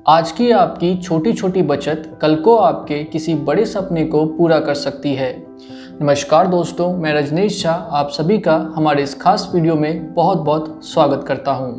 आज की आपकी छोटी छोटी बचत कल को आपके किसी बड़े सपने को पूरा कर सकती है। नमस्कार दोस्तों, मैं रजनीश शाह आप सभी का हमारे इस खास वीडियो में बहुत बहुत स्वागत करता हूं।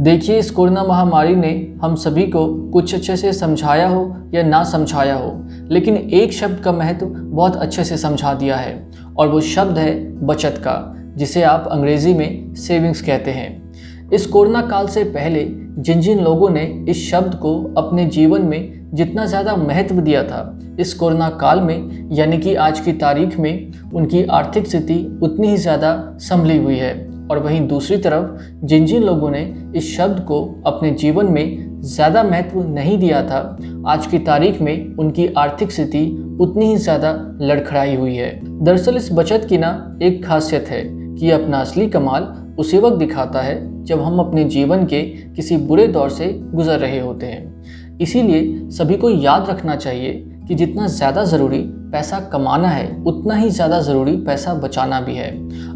देखिए, इस कोरोना महामारी ने हम सभी को कुछ अच्छे से समझाया हो या ना समझाया हो, लेकिन एक शब्द का महत्व बहुत अच्छे से समझा दिया है और वो शब्द है बचत का, जिसे आप अंग्रेजी में सेविंग्स कहते हैं। इस कोरोना काल से पहले जिन जिन लोगों ने इस शब्द को अपने जीवन में जितना ज़्यादा महत्व दिया था, इस कोरोना काल में यानी कि आज की तारीख में उनकी आर्थिक स्थिति उतनी ही ज़्यादा संभली हुई है। और वहीं दूसरी तरफ जिन जिन लोगों ने इस शब्द को अपने जीवन में ज़्यादा महत्व नहीं दिया था, आज की तारीख में उनकी आर्थिक स्थिति उतनी ही ज़्यादा लड़खड़ाई हुई है। दरअसल इस बचत की ना एक खासियत है कि अपना असली कमाल उसी वक्त दिखाता है जब हम अपने जीवन के किसी बुरे दौर से गुजर रहे होते हैं। इसीलिए सभी को याद रखना चाहिए कि जितना ज़्यादा ज़रूरी पैसा कमाना है, उतना ही ज़्यादा ज़रूरी पैसा बचाना भी है।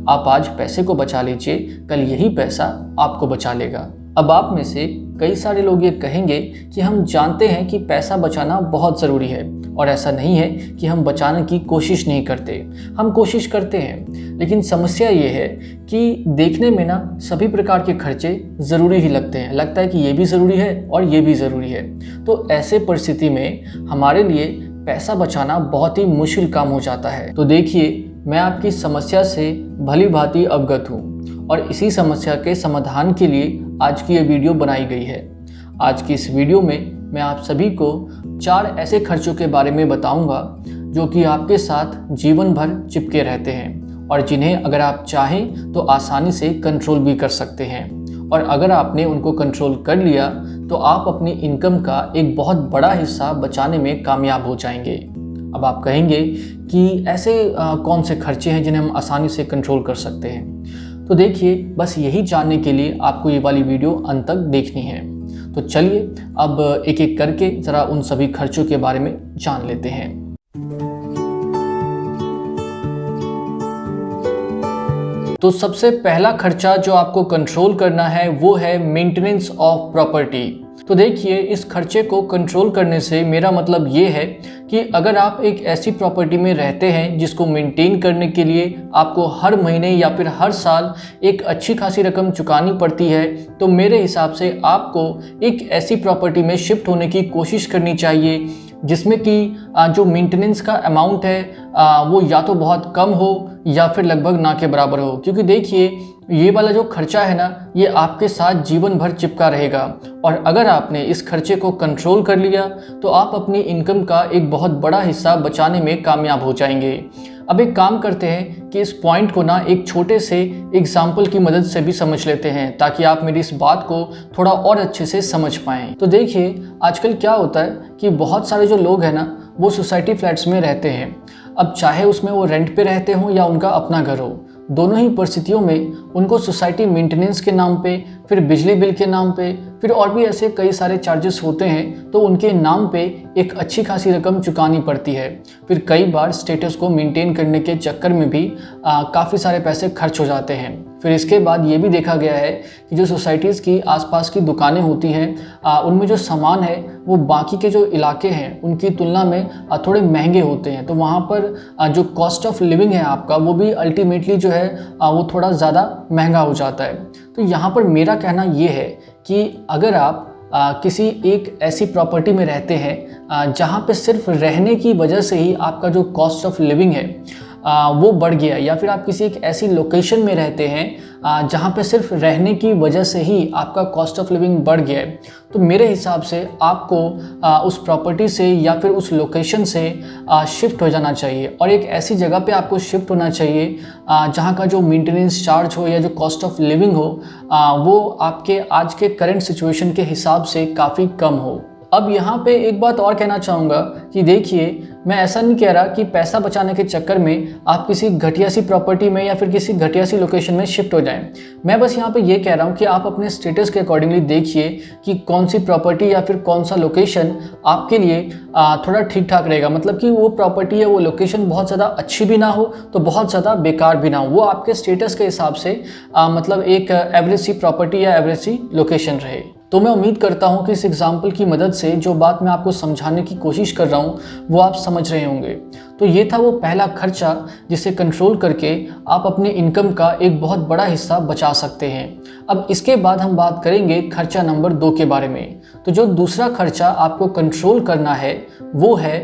आप आज पैसे को बचा लीजिए, कल यही पैसा आपको बचा लेगा। अब आप में से कई सारे लोग ये कहेंगे कि हम जानते हैं कि पैसा बचाना बहुत ज़रूरी है, और ऐसा नहीं है कि हम बचाने की कोशिश नहीं करते, हम कोशिश करते हैं। लेकिन समस्या ये है कि देखने में ना सभी प्रकार के खर्चे ज़रूरी ही लगते हैं, लगता है कि ये भी ज़रूरी है और ये भी ज़रूरी है। तो ऐसे परिस्थिति में हमारे लिए पैसा बचाना बहुत ही मुश्किल काम हो जाता है। तो देखिए, मैं आपकी समस्या से भली भांति अवगत हूँ और इसी समस्या के समाधान के लिए आज की ये वीडियो बनाई गई है। आज की इस वीडियो में मैं आप सभी को 4 ऐसे खर्चों के बारे में बताऊंगा जो कि आपके साथ जीवन भर चिपके रहते हैं और जिन्हें अगर आप चाहें तो आसानी से कंट्रोल भी कर सकते हैं। और अगर आपने उनको कंट्रोल कर लिया तो आप अपनी इनकम का एक बहुत बड़ा हिस्सा बचाने में कामयाब हो जाएंगे। अब आप कहेंगे कि ऐसे कौन से खर्चे हैं जिन्हें हम आसानी से कंट्रोल कर सकते हैं। तो देखिए, बस यही जानने के लिए आपको ये वाली वीडियो अंत तक देखनी है। तो चलिए अब एक एक करके ज़रा उन सभी खर्चों के बारे में जान लेते हैं। तो सबसे पहला खर्चा जो आपको कंट्रोल करना है वो है मेंटेनेंस ऑफ प्रॉपर्टी। तो देखिए, इस खर्चे को कंट्रोल करने से मेरा मतलब ये है कि अगर आप एक ऐसी प्रॉपर्टी में रहते हैं जिसको मेंटेन करने के लिए आपको हर महीने या फिर हर साल एक अच्छी खासी रकम चुकानी पड़ती है, तो मेरे हिसाब से आपको एक ऐसी प्रॉपर्टी में शिफ्ट होने की कोशिश करनी चाहिए जिसमें कि जो मेंटेनेंस का अमाउंट है वो या तो बहुत कम हो या फिर लगभग ना के बराबर हो। क्योंकि देखिए, ये वाला जो खर्चा है ना, ये आपके साथ जीवन भर चिपका रहेगा और अगर आपने इस खर्चे को कंट्रोल कर लिया तो आप अपनी इनकम का एक बहुत बड़ा हिस्सा बचाने में कामयाब हो जाएंगे। अब एक काम करते हैं कि इस पॉइंट को ना एक छोटे से एग्जाम्पल की मदद से भी समझ लेते हैं ताकि आप मेरी इस बात को थोड़ा और अच्छे से समझ पाएँ। तो देखिए, आजकल क्या होता है कि बहुत सारे जो लोग हैं ना, वो सोसाइटी फ्लैट्स में रहते हैं। अब चाहे उसमें वो रेंट पे रहते हों या उनका अपना घर हो, दोनों ही परिस्थितियों में उनको सोसाइटी मेंटेनेंस के नाम पे, फिर बिजली बिल के नाम पे, फिर और भी ऐसे कई सारे चार्जेस होते हैं, तो उनके नाम पे एक अच्छी खासी रकम चुकानी पड़ती है। फिर कई बार स्टेटस को मेंटेन करने के चक्कर में भी काफ़ी सारे पैसे खर्च हो जाते हैं। फिर इसके बाद ये भी देखा गया है कि जो सोसाइटीज़ की आसपास की दुकानें होती हैं, उनमें जो सामान है वो बाकी के जो इलाके हैं उनकी तुलना में थोड़े महंगे होते हैं। तो वहाँ पर जो कॉस्ट ऑफ लिविंग है आपका, वो भी अल्टीमेटली जो है वो थोड़ा ज़्यादा महंगा हो जाता है। तो यहाँ पर मेरा कहना ये है कि अगर आप किसी एक ऐसी प्रॉपर्टी में रहते हैं जहाँ पे सिर्फ रहने की वजह से ही आपका जो कॉस्ट ऑफ लिविंग है वो बढ़ गया, या फिर आप किसी एक ऐसी लोकेशन में रहते हैं जहाँ पे सिर्फ रहने की वजह से ही आपका कॉस्ट ऑफ लिविंग बढ़ गया है, तो मेरे हिसाब से आपको उस प्रॉपर्टी से या फिर उस लोकेशन से शिफ्ट हो जाना चाहिए और एक ऐसी जगह पे आपको शिफ्ट होना चाहिए जहाँ का जो मेंटेनेंस चार्ज हो या जो कॉस्ट ऑफ लिविंग हो वो आपके आज के करंट सिचुएशन के हिसाब से काफ़ी कम हो। अब यहाँ पे एक बात और कहना चाहूँगा कि देखिए, मैं ऐसा नहीं कह रहा कि पैसा बचाने के चक्कर में आप किसी घटिया सी प्रॉपर्टी में या फिर किसी घटिया सी लोकेशन में शिफ्ट हो जाएं। मैं बस यहाँ पे ये कह रहा हूँ कि आप अपने स्टेटस के अकॉर्डिंगली देखिए कि कौन सी प्रॉपर्टी या फिर कौन सा लोकेशन आपके लिए थोड़ा ठीक ठाक रहेगा। मतलब कि वो प्रॉपर्टी या वो लोकेशन बहुत ज़्यादा अच्छी भी ना हो तो बहुत ज़्यादा बेकार भी ना हो, वो आपके स्टेटस के हिसाब से मतलब एक एवरेज सी प्रॉपर्टी या एवरेज सी लोकेशन रहे। तो मैं उम्मीद करता हूँ कि इस एग्जाम्पल की मदद से जो बात मैं आपको समझाने की कोशिश कर रहा हूँ वो आप समझ रहे होंगे। तो ये था वो पहला खर्चा जिसे कंट्रोल करके आप अपने इनकम का एक बहुत बड़ा हिस्सा बचा सकते हैं। अब इसके बाद हम बात करेंगे खर्चा नंबर 2 के बारे में। तो जो दूसरा खर्चा आपको कंट्रोल करना है वो है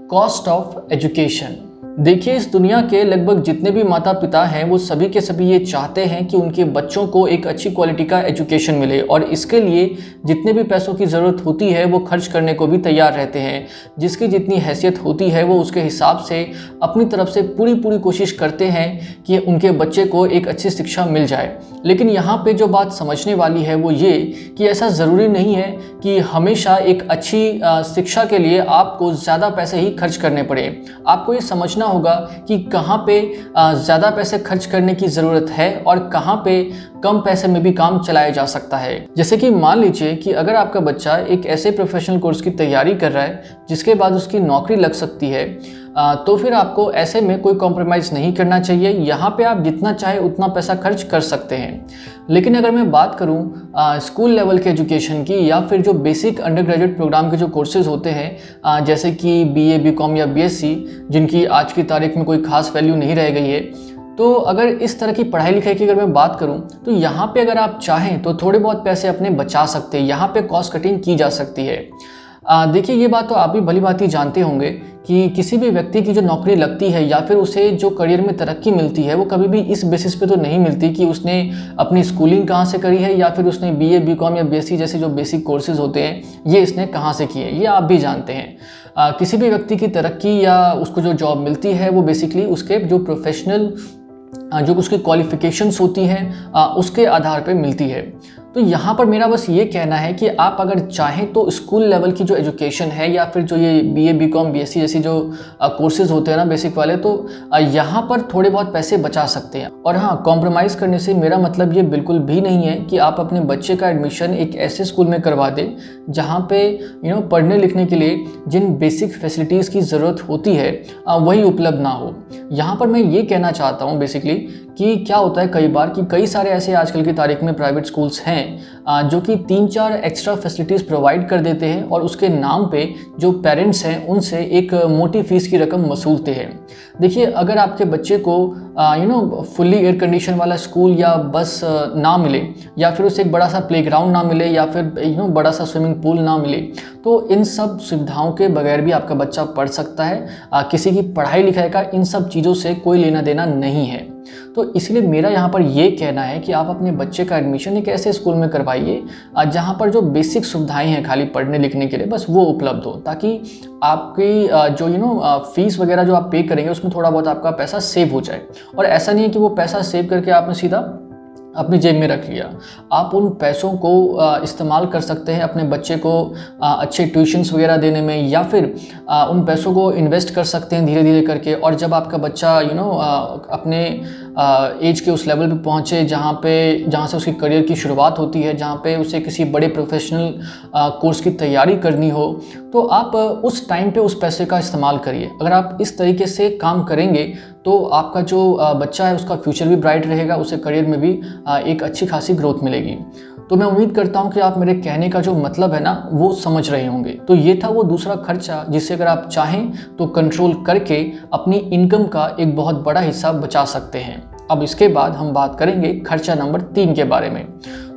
कॉस्ट ऑफ एजुकेशन। देखिए, इस दुनिया के लगभग जितने भी माता पिता हैं वो सभी के सभी ये चाहते हैं कि उनके बच्चों को एक अच्छी क्वालिटी का एजुकेशन मिले और इसके लिए जितने भी पैसों की ज़रूरत होती है वो खर्च करने को भी तैयार रहते हैं। जिसकी जितनी हैसियत होती है वो उसके हिसाब से अपनी तरफ से पूरी कोशिश करते हैं कि उनके बच्चे को एक अच्छी शिक्षा मिल जाए। लेकिन यहाँ पे जो बात समझने वाली है वो ये कि ऐसा ज़रूरी नहीं है कि हमेशा एक अच्छी शिक्षा के लिए आपको ज़्यादा पैसे ही खर्च करने पड़े। आपको ये समझना होगा कि कहाँ पे ज़्यादा पैसे खर्च करने की ज़रूरत है और कहाँ पे कम पैसे में भी काम चलाया जा सकता है। जैसे कि मान लीजिए कि अगर आपका बच्चा एक ऐसे प्रोफेशनल कोर्स की तैयारी कर रहा है जिसके बाद उसकी नौकरी लग सकती है, तो फिर आपको ऐसे में कोई कॉम्प्रोमाइज़ नहीं करना चाहिए। यहाँ पे आप जितना चाहे उतना पैसा खर्च कर सकते हैं। लेकिन अगर मैं बात करूँ स्कूल लेवल के एजुकेशन की या फिर जो बेसिक अंडर ग्रेजुएट प्रोग्राम के जो कोर्सेज़ होते हैं जैसे कि BA BCom या BSc, जिनकी आज की तारीख में कोई खास वैल्यू नहीं रह गई है, तो अगर इस तरह की पढ़ाई लिखाई की अगर मैं बात करूं तो यहाँ पे अगर आप चाहें तो थोड़े बहुत पैसे अपने बचा सकते हैं। यहाँ पे कॉस्ट कटिंग की जा सकती है। देखिए, ये बात तो आप भी भली भांति जानते होंगे कि किसी भी व्यक्ति की जो नौकरी लगती है या फिर उसे जो करियर में तरक्की मिलती है वो कभी भी इस बेसिस पे तो नहीं मिलती कि उसने अपनी स्कूलिंग कहाँ से करी है या फिर उसने BA BCom या BSc जैसे जो बेसिक कोर्सेज़ होते हैं ये इसने कहाँ से किए, ये आप भी जानते हैं। किसी भी व्यक्ति की तरक्की या उसको जो जॉब मिलती है वो बेसिकली उसके जो प्रोफेशनल जो उसकी क्वालिफ़िकेशंस होती हैं उसके आधार पर मिलती है। तो यहाँ पर मेरा बस ये कहना है कि आप अगर चाहें तो स्कूल लेवल की जो एजुकेशन है या फिर जो ये BA BCom BSc जैसी जो कोर्सेज़ होते हैं ना बेसिक वाले, तो यहाँ पर थोड़े बहुत पैसे बचा सकते हैं। और हाँ, कॉम्प्रोमाइज़ करने से मेरा मतलब ये बिल्कुल भी नहीं है कि आप अपने बच्चे का एडमिशन एक ऐसे स्कूल में करवा दें जहाँ पे पढ़ने लिखने के लिए जिन बेसिक फैसिलिटीज़ की ज़रूरत होती है वही उपलब्ध ना हो। यहाँ पर मैं ये कहना चाहता हूँ बेसिकली कि क्या होता है कई बार कि कई सारे ऐसे आजकल की तारीख में प्राइवेट स्कूल्स हैं जो कि 3-4 एक्स्ट्रा फैसिलिटीज़ प्रोवाइड कर देते हैं और उसके नाम पे जो पेरेंट्स हैं उनसे एक मोटी फीस की रकम वसूलते हैं। देखिए, अगर आपके बच्चे को फुल्ली एयर कंडीशन वाला स्कूल या बस ना मिले या फिर उसे एक बड़ा सा प्लेग्राउंड ना मिले या फिर बड़ा सा स्विमिंग पूल ना मिले, तो इन सब सुविधाओं के बगैर भी आपका बच्चा पढ़ सकता है। किसी की पढ़ाई लिखाई का इन सब चीज़ों से कोई लेना देना नहीं है। तो इसलिए मेरा यहाँ पर ये कहना है कि आप अपने बच्चे का एडमिशन एक ऐसे स्कूल में करवाइए जहाँ पर जो बेसिक सुविधाएं हैं खाली पढ़ने लिखने के लिए बस वो उपलब्ध हो, ताकि आपकी जो फीस वगैरह जो आप पे करेंगे उसमें थोड़ा बहुत आपका पैसा सेव हो जाए। और ऐसा नहीं है कि वो पैसा सेव करके आपने सीधा अपनी जेब में रख लिया। आप उन पैसों को इस्तेमाल कर सकते हैं अपने बच्चे को अच्छे ट्यूशन्स वगैरह देने में, या फिर उन पैसों को इन्वेस्ट कर सकते हैं धीरे धीरे करके। और जब आपका बच्चा अपने एज के उस लेवल पे पहुँचे जहाँ से उसकी करियर की शुरुआत होती है, जहाँ पे उसे किसी बड़े प्रोफेशनल कोर्स की तैयारी करनी हो, तो आप उस टाइम पे उस पैसे का इस्तेमाल करिए। अगर आप इस तरीके से काम करेंगे तो आपका जो बच्चा है उसका फ्यूचर भी ब्राइट रहेगा, उसे करियर में भी एक अच्छी खासी ग्रोथ मिलेगी। तो मैं उम्मीद करता हूँ कि आप मेरे कहने का जो मतलब है ना वो समझ रहे होंगे। तो ये था वो दूसरा खर्चा जिसे अगर आप चाहें तो कंट्रोल करके अपनी इनकम का एक बहुत बड़ा हिस्सा बचा सकते हैं। अब इसके बाद हम बात करेंगे खर्चा नंबर 3 के बारे में।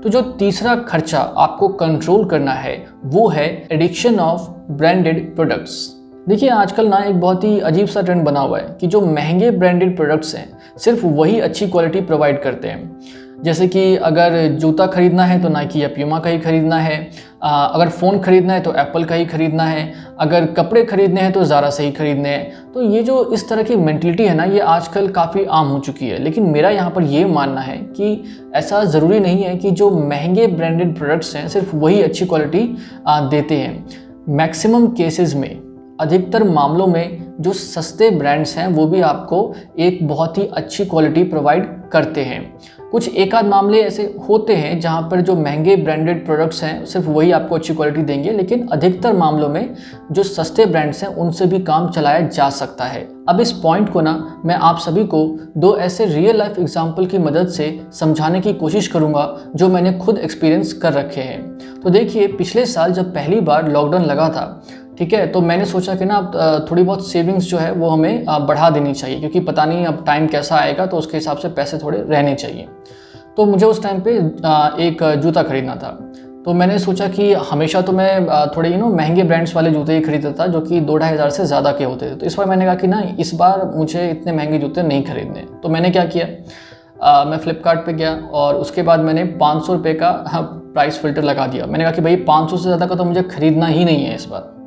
तो जो तीसरा खर्चा आपको कंट्रोल करना है वो है एडिक्शन ऑफ ब्रांडेड प्रोडक्ट्स। देखिए, आजकल ना एक बहुत ही अजीब सा ट्रेंड बना हुआ है कि जो महंगे ब्रांडेड प्रोडक्ट्स हैं सिर्फ वही अच्छी क्वालिटी प्रोवाइड करते हैं। जैसे कि अगर जूता खरीदना है तो नाइकी या प्यूमा का ही खरीदना है, अगर फ़ोन खरीदना है तो एप्पल का ही खरीदना है, अगर कपड़े खरीदने हैं तो ज़ारा से ही खरीदने हैं। तो ये जो इस तरह की मेंटलिटी है ना ये आजकल काफ़ी आम हो चुकी है। लेकिन मेरा यहाँ पर ये मानना है कि ऐसा ज़रूरी नहीं है कि जो महंगे ब्रांडेड प्रोडक्ट्स हैं सिर्फ वही अच्छी क्वालिटी देते हैं। मैक्सिमम केसेस में, अधिकतर मामलों में जो सस्ते ब्रांड्स हैं वो भी आपको एक बहुत ही अच्छी क्वालिटी प्रोवाइड करते हैं। कुछ एक आध मामले ऐसे होते हैं जहां पर जो महंगे ब्रांडेड प्रोडक्ट्स हैं सिर्फ वही आपको अच्छी क्वालिटी देंगे, लेकिन अधिकतर मामलों में जो सस्ते ब्रांड्स हैं उनसे भी काम चलाया जा सकता है। अब इस पॉइंट को ना मैं आप सभी को दो ऐसे रियल लाइफ एग्जाम्पल की मदद से समझाने की कोशिश करूंगा जो मैंने खुद एक्सपीरियंस कर रखे हैं। तो देखिए, पिछले साल जब पहली बार लॉकडाउन लगा था, ठीक है, तो मैंने सोचा कि ना अब थोड़ी बहुत सेविंग्स जो है वो हमें बढ़ा देनी चाहिए, क्योंकि पता नहीं अब टाइम कैसा आएगा, तो उसके हिसाब से पैसे थोड़े रहने चाहिए। तो मुझे उस टाइम पे एक जूता खरीदना था। तो मैंने सोचा कि हमेशा तो मैं थोड़े महंगे ब्रांड्स वाले जूते ही खरीदता था जो कि 2-2.5 हज़ार से ज़्यादा के होते थे। तो इस बार मैंने कहा कि ना इस बार मुझे इतने महंगे जूते नहीं खरीदने। तो मैंने क्या किया, मैं फ़्लिपकार्ट पे गया और उसके बाद मैंने 500 रुपये का प्राइस फ़िल्टर लगा दिया। मैंने कहा कि भाई 500 से ज़्यादा का तो मुझे ख़रीदना ही नहीं है इस बार।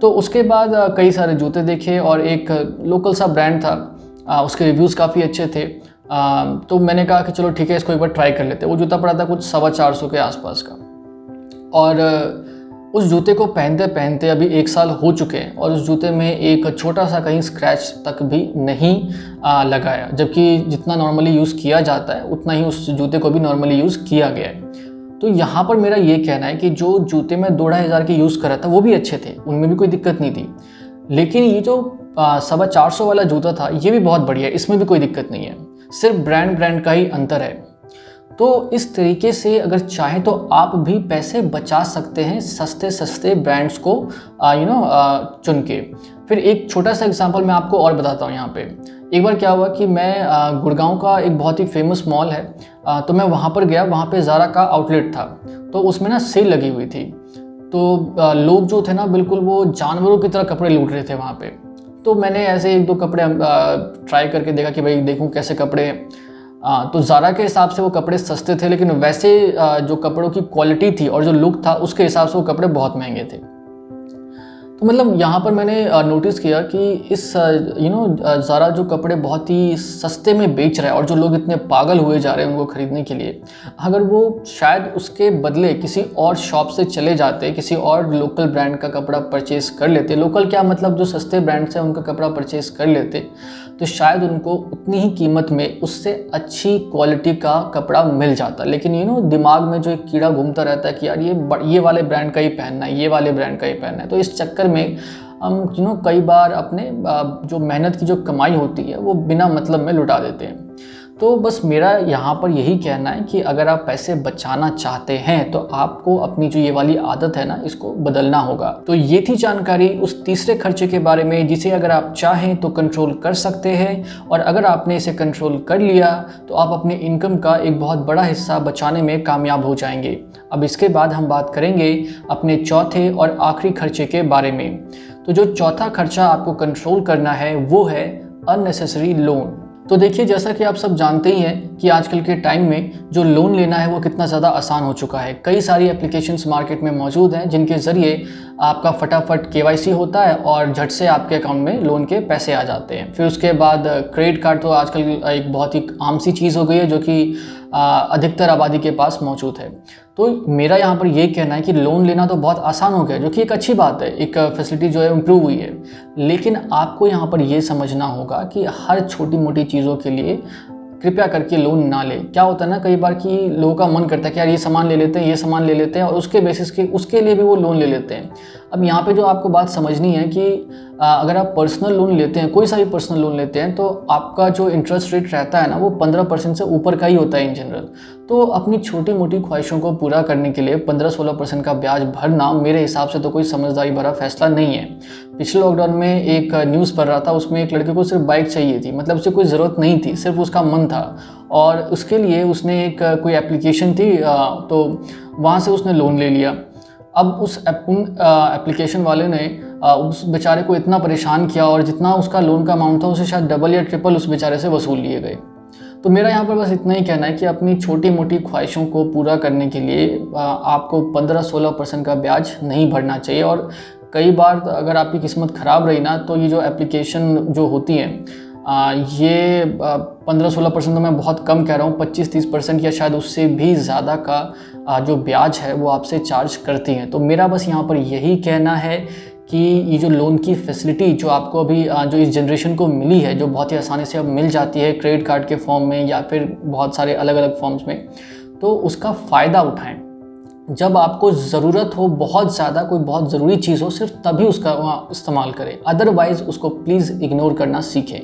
तो उसके बाद कई सारे जूते देखे और एक लोकल सा ब्रांड था, उसके रिव्यूज़ काफ़ी अच्छे थे। तो मैंने कहा कि चलो ठीक है, इसको एक बार ट्राई कर लेते हैं। वो जूता पड़ा था कुछ 450 के आसपास का, और उस जूते को पहनते पहनते अभी 1 साल हो चुके हैं और उस जूते में एक छोटा सा कहीं स्क्रैच तक भी नहीं लगाया, जबकि जितना नॉर्मली यूज़ किया जाता है उतना ही उस जूते को भी नॉर्मली यूज़ किया गया है। तो यहाँ पर मेरा ये कहना है कि जो जूते मैं 2-2.5 हज़ार के यूज़ कर रहा था वो भी अच्छे थे, उनमें भी कोई दिक्कत नहीं थी, लेकिन ये जो 450 वाला जूता था ये भी बहुत बढ़िया है, इसमें भी कोई दिक्कत नहीं है, सिर्फ ब्रांड का ही अंतर है। तो इस तरीके से अगर चाहें तो आप भी पैसे बचा सकते हैं सस्ते ब्रांड्स को चुन के। फिर एक छोटा सा एग्जांपल मैं आपको और बताता हूँ यहाँ पे। एक बार क्या हुआ कि मैं गुड़गांव का एक बहुत ही फेमस मॉल है, तो मैं वहाँ पर गया। वहाँ पे ज़ारा का आउटलेट था, तो उसमें ना सेल लगी हुई थी। तो लोग जो थे ना बिल्कुल वो जानवरों की तरह कपड़े लूट रहे थे वहाँ पे। तो मैंने ऐसे 1-2 कपड़े ट्राई करके देखा कि भाई देखूँ कैसे कपड़े हैं। तो ज़ारा के हिसाब से वो कपड़े सस्ते थे, लेकिन वैसे जो कपड़ों की क्वालिटी थी और जो लुक था उसके हिसाब से वो कपड़े बहुत महंगे थे। तो मतलब यहाँ पर मैंने नोटिस किया कि इस ज़ारा जो कपड़े बहुत ही सस्ते में बेच रहा है और जो लोग इतने पागल हुए जा रहे हैं उनको ख़रीदने के लिए, अगर वो शायद उसके बदले किसी और शॉप से चले जाते, किसी और लोकल ब्रांड का कपड़ा परचेज़ कर लेते, लोकल क्या मतलब जो सस्ते ब्रांड्स हैं उनका कपड़ा परचेज़ कर लेते, तो शायद उनको उतनी ही कीमत में उससे अच्छी क्वालिटी का कपड़ा मिल जाता। लेकिन दिमाग में जो एक कीड़ा घूमता रहता है कि यार ये वाले ब्रांड का ही पहनना है, ये वाले ब्रांड का ही पहनना है, तो इस चक्कर में हम कई बार अपने जो मेहनत की जो कमाई होती है वो बिना मतलब में लुटा देते हैं। तो बस मेरा यहाँ पर यही कहना है कि अगर आप पैसे बचाना चाहते हैं तो आपको अपनी जो ये वाली आदत है ना इसको बदलना होगा। तो ये थी जानकारी उस तीसरे खर्चे के बारे में जिसे अगर आप चाहें तो कंट्रोल कर सकते हैं, और अगर आपने इसे कंट्रोल कर लिया तो आप अपने इनकम का एक बहुत बड़ा हिस्सा बचाने में कामयाब हो जाएंगे। अब इसके बाद हम बात करेंगे अपने चौथे और आखिरी खर्चे के बारे में। तो जो चौथा खर्चा आपको कंट्रोल करना है वो है अननेसेसरी लोन। तो देखिए, जैसा कि आप सब जानते ही हैं कि आजकल के टाइम में जो लोन लेना है वो कितना ज़्यादा आसान हो चुका है। कई सारी एप्लीकेशंस मार्केट में मौजूद हैं जिनके ज़रिए आपका फटाफट KYC होता है और झट से आपके अकाउंट में लोन के पैसे आ जाते हैं। फिर उसके बाद क्रेडिट कार्ड तो आजकल एक बहुत ही आम सी चीज़ हो गई है जो कि अधिकतर आबादी के पास मौजूद है। तो मेरा यहाँ पर ये कहना है कि लोन लेना तो बहुत आसान हो गया, जो कि एक अच्छी बात है, एक फैसिलिटी जो है इम्प्रूव हुई है। लेकिन आपको यहाँ पर ये समझना होगा कि हर छोटी मोटी चीज़ों के लिए कृपया करके लोन ना ले। क्या होता है ना कई बार कि लोगों का मन करता है कि यार ये सामान ले लेते हैं, ये सामान ले लेते हैं, और उसके बेसिस के उसके लिए भी वो लोन ले लेते हैं। अब यहाँ पे जो आपको बात समझनी है कि अगर आप पर्सनल लोन लेते हैं, कोई सा भी पर्सनल लोन लेते हैं, तो आपका जो इंटरेस्ट रेट रहता है ना वो 15% से ऊपर का ही होता है इन जनरल। तो अपनी छोटी मोटी ख्वाहिशों को पूरा करने के लिए 15-16% का ब्याज भरना मेरे हिसाब से तो कोई समझदारी भरा फैसला नहीं है। पिछले लॉकडाउन में एक न्यूज़ पढ़ रहा था, उसमें एक लड़के को सिर्फ बाइक चाहिए थी, मतलब उसे कोई ज़रूरत नहीं थी, सिर्फ उसका मन था, और उसके लिए उसने एक कोई एप्लीकेशन थी तो वहाँ से उसने लोन ले लिया। अब उस एप्लीकेशन वाले ने उस बेचारे को इतना परेशान किया और जितना उसका लोन का अमाउंट था उसे शायद डबल या ट्रिपल उस बेचारे से वसूल लिए गए। तो मेरा यहाँ पर बस इतना ही कहना है कि अपनी छोटी मोटी ख्वाहिशों को पूरा करने के लिए आपको 15-16% का ब्याज नहीं भरना चाहिए। और कई बार अगर आपकी किस्मत ख़राब रही ना तो ये जो एप्लीकेशन जो होती हैं ये 15-16% तो मैं बहुत कम कह रहा हूँ, 25-30% या शायद उससे भी ज़्यादा का जो ब्याज है वो आपसे चार्ज करती हैं। तो मेरा बस यहाँ पर यही कहना है कि ये जो लोन की फैसिलिटी जो आपको अभी जो इस जनरेशन को मिली है, जो बहुत ही आसानी से अब मिल जाती है क्रेडिट कार्ड के फॉर्म में या फिर बहुत सारे अलग अलग फॉर्म्स में, तो उसका फ़ायदा उठाएं। जब आपको ज़रूरत हो बहुत ज़्यादा, कोई बहुत ज़रूरी चीज़ हो, सिर्फ तभी उसका इस्तेमाल करें, अदरवाइज़ उसको प्लीज़ इग्नोर करना सीखें।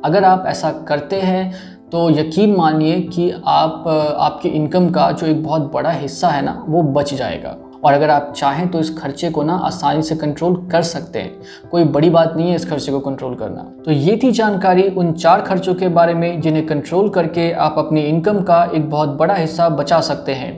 अगर आप ऐसा करते हैं तो यकीन मानिए कि आपकी इनकम का जो एक बहुत बड़ा हिस्सा है ना, वो बच जाएगा। और अगर आप चाहें तो इस खर्चे को ना आसानी से कंट्रोल कर सकते हैं। कोई बड़ी बात नहीं है इस खर्चे को कंट्रोल करना। तो ये थी जानकारी उन 4 खर्चों के बारे में जिन्हें कंट्रोल करके आप अपनी इनकम का एक बहुत बड़ा हिस्सा बचा सकते हैं।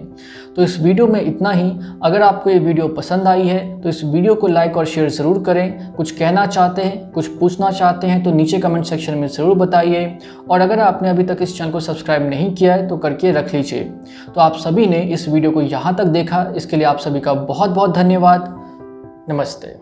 तो इस वीडियो में इतना ही। अगर आपको ये वीडियो पसंद आई है तो इस वीडियो को लाइक और शेयर ज़रूर करें। कुछ कहना चाहते हैं, कुछ पूछना चाहते हैं तो नीचे कमेंट सेक्शन में ज़रूर बताइए। और अगर आपने अभी तक इस चैनल को सब्सक्राइब नहीं किया है तो करके रख लीजिए। तो आप सभी ने इस वीडियो को यहाँ तक देखा, इसके लिए आप सभी का बहुत बहुत धन्यवाद। नमस्ते।